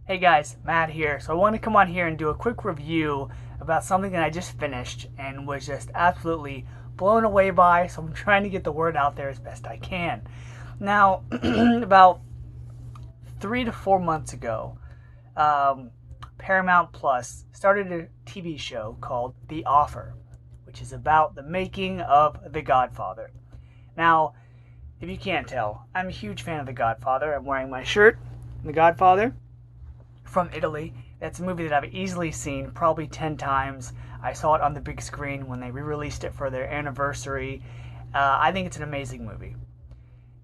Hey guys, Matt here. So I want to come on here and do a quick review about something that I just finished and was just absolutely blown away by. So I'm trying to get the word out there as best I can. Now, about 3 to 4 months ago, um, Paramount Plus started a TV show called The Offer, which is about the making of The Godfather. Now, if you can't tell, I'm a huge fan of The Godfather. I'm wearing my shirt, The Godfather from Italy. That's a movie that I've easily seen probably 10 times. I saw it on the big screen when they re-released it for their anniversary. I think it's an amazing movie.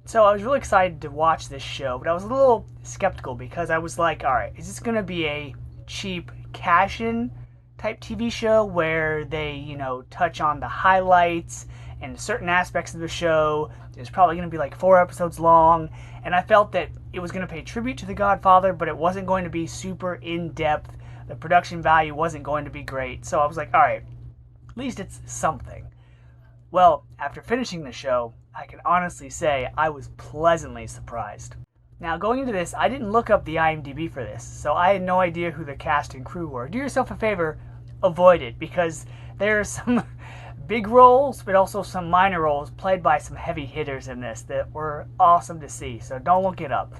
So I was really excited to watch this show, but I was a little skeptical because I was like, all right, is this going to be a cheap cash-in type TV show where they, touch on the highlights and certain aspects of the show? It's probably going to be like 4 episodes long, and I felt that it was going to pay tribute to The Godfather, but it wasn't going to be super in-depth. The production value wasn't going to be great, so I was like, all right, at least it's something. Well, after finishing the show, I can honestly say I was pleasantly surprised. Now, going into this, I didn't look up the IMDb for this, so I had no idea who the cast and crew were. Do yourself a favor, avoid it, because there are some big roles, but also some minor roles played by some heavy hitters in this that were awesome to see, so don't look it up.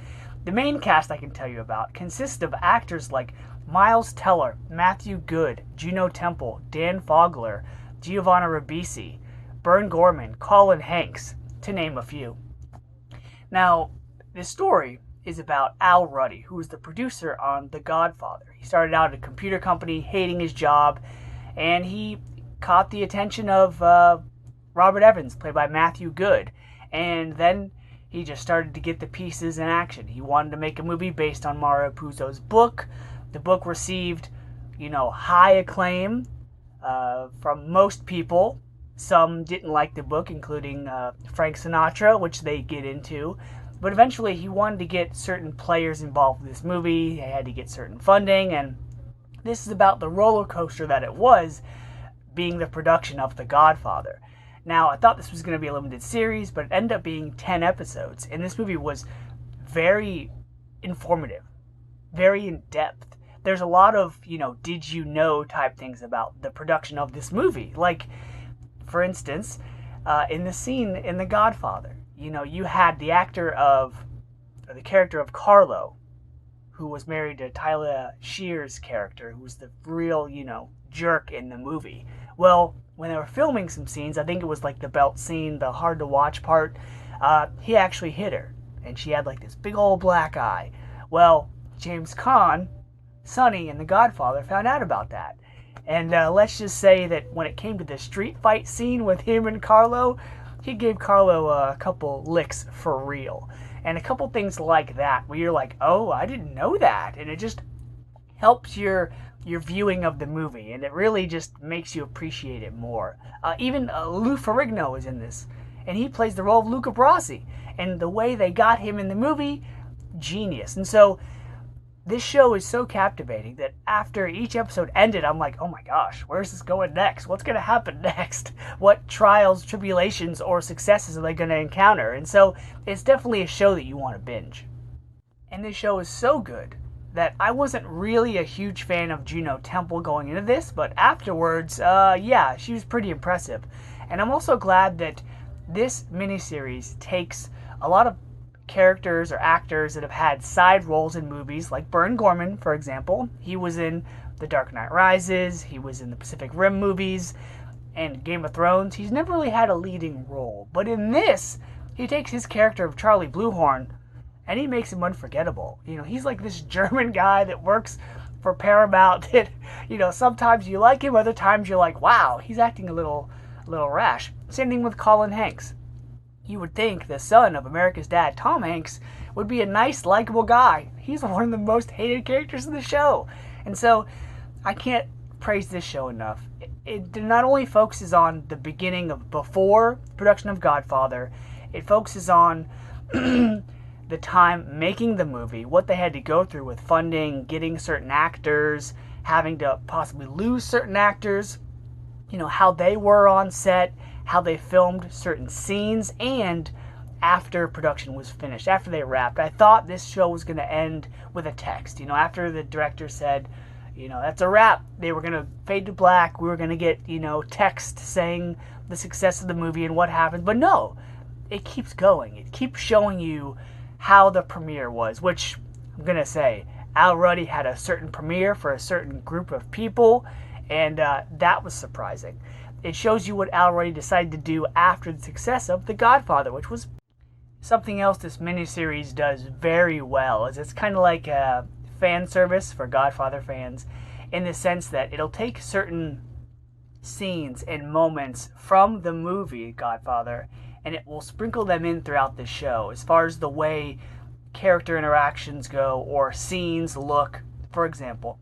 The main cast I can tell you about consists of actors like Miles Teller, Matthew Good, Juno Temple, Dan Fogler, Giovanna Ribisi, Bern Gorman, Colin Hanks, to name a few. Now, this story is about Al Ruddy, who is the producer on The Godfather. He started out at a computer company, hating his job, and he caught the attention of Robert Evans, played by Matthew Good, and then he just started to get the pieces in action. He wanted to make a movie based on Mario Puzo's book. The book received, high acclaim from most people. Some didn't like the book, including Frank Sinatra, which they get into. But eventually he wanted to get certain players involved with this movie. They had to get certain funding, and this is about the roller coaster that it was being the production of The Godfather. Now, I thought this was going to be a limited series, but it ended up being 10 episodes. And this movie was very informative, very in-depth. There's a lot of, did you know type things about the production of this movie. Like, for instance, in the scene in The Godfather, you had the the character of Carlo, who was married to Tyler Shear's character, who was the real, jerk in the movie. Well, when they were filming some scenes, I think it was like the belt scene, the hard to watch part, he actually hit her, and she had like this big old black eye. Well, James Caan, Sonny in The Godfather, found out about that. And let's just say that when it came to the street fight scene with him and Carlo, he gave Carlo a couple licks for real. And a couple things like that, where you're like, oh, I didn't know that. And it just helps your viewing of the movie, and it really just makes you appreciate it more. Even Lou Ferrigno is in this, and he plays the role of Luca Brasi. And the way they got him in the movie, genius. And so this show is so captivating that after each episode ended, I'm like, oh my gosh, where's this going next? What's going to happen next? What trials, tribulations, or successes are they going to encounter? And so it's definitely a show that you want to binge. And this show is so good that I wasn't really a huge fan of Juno Temple going into this, but afterwards, yeah, she was pretty impressive. And I'm also glad that this miniseries takes a lot of characters or actors that have had side roles in movies, like Bern Gorman, for example. He was in The Dark Knight Rises, he was in the Pacific Rim movies, and Game of Thrones. He's never really had a leading role, but in this, he takes his character of Charlie Bluehorn and he makes him unforgettable. He's like this German guy that works for Paramount that, sometimes you like him, other times you're like, wow, he's acting a little rash. Same thing with Colin Hanks. You would think the son of America's Dad, Tom Hanks, would be a nice, likable guy. He's one of the most hated characters in the show. And so, I can't praise this show enough. It not only focuses on the beginning of before production of Godfather, it focuses on the time making the movie, what they had to go through with funding, getting certain actors, having to possibly lose certain actors, how they were on set, how they filmed certain scenes, and after production was finished, after they wrapped. I thought this show was going to end with a text. After the director said, that's a wrap, they were going to fade to black. We were going to get, text saying the success of the movie and what happened. But no, it keeps going. It keeps showing you how the premiere was, which I'm going to say, Al Ruddy had a certain premiere for a certain group of people, and that was surprising. It shows you what Al Ruddy decided to do after the success of The Godfather, which was something else this miniseries does very well. Is it's kind of like a fan service for Godfather fans, in the sense that it'll take certain scenes and moments from the movie Godfather, and it will sprinkle them in throughout the show as far as the way character interactions go or scenes look. For example,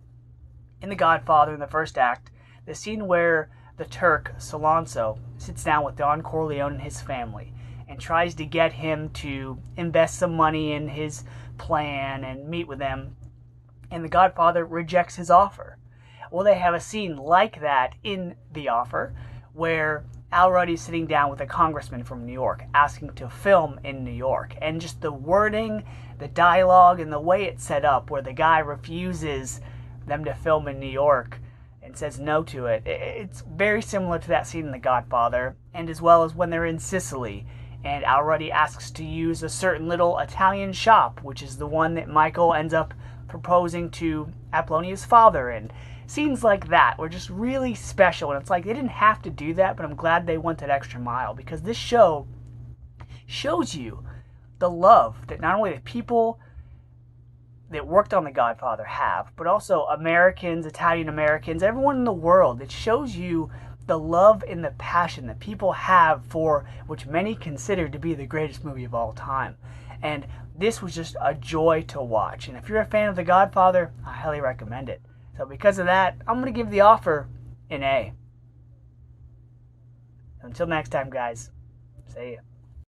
in The Godfather, in the first act, the scene where the Turk, Solanso, sits down with Don Corleone and his family and tries to get him to invest some money in his plan and meet with them, and the Godfather rejects his offer. Well, they have a scene like that in The Offer where Al Ruddy's sitting down with a congressman from New York asking to film in New York, and just the wording, the dialogue, and the way it's set up where the guy refuses them to film in New York and says no to it. It's very similar to that scene in The Godfather, and as well as when they're in Sicily and Al Ruddy asks to use a certain little Italian shop, which is the one that Michael ends up proposing to Apollonia's father in. Scenes like that were just really special, and it's like they didn't have to do that, but I'm glad they went that extra mile, because this show shows you the love that not only the people that worked on The Godfather have, but also Americans, Italian Americans, everyone in the world. It shows you the love and the passion that people have for which many consider to be the greatest movie of all time. And this was just a joy to watch. And if you're a fan of The Godfather, I highly recommend it. So because of that, I'm going to give The Offer an A. Until next time, guys. See ya.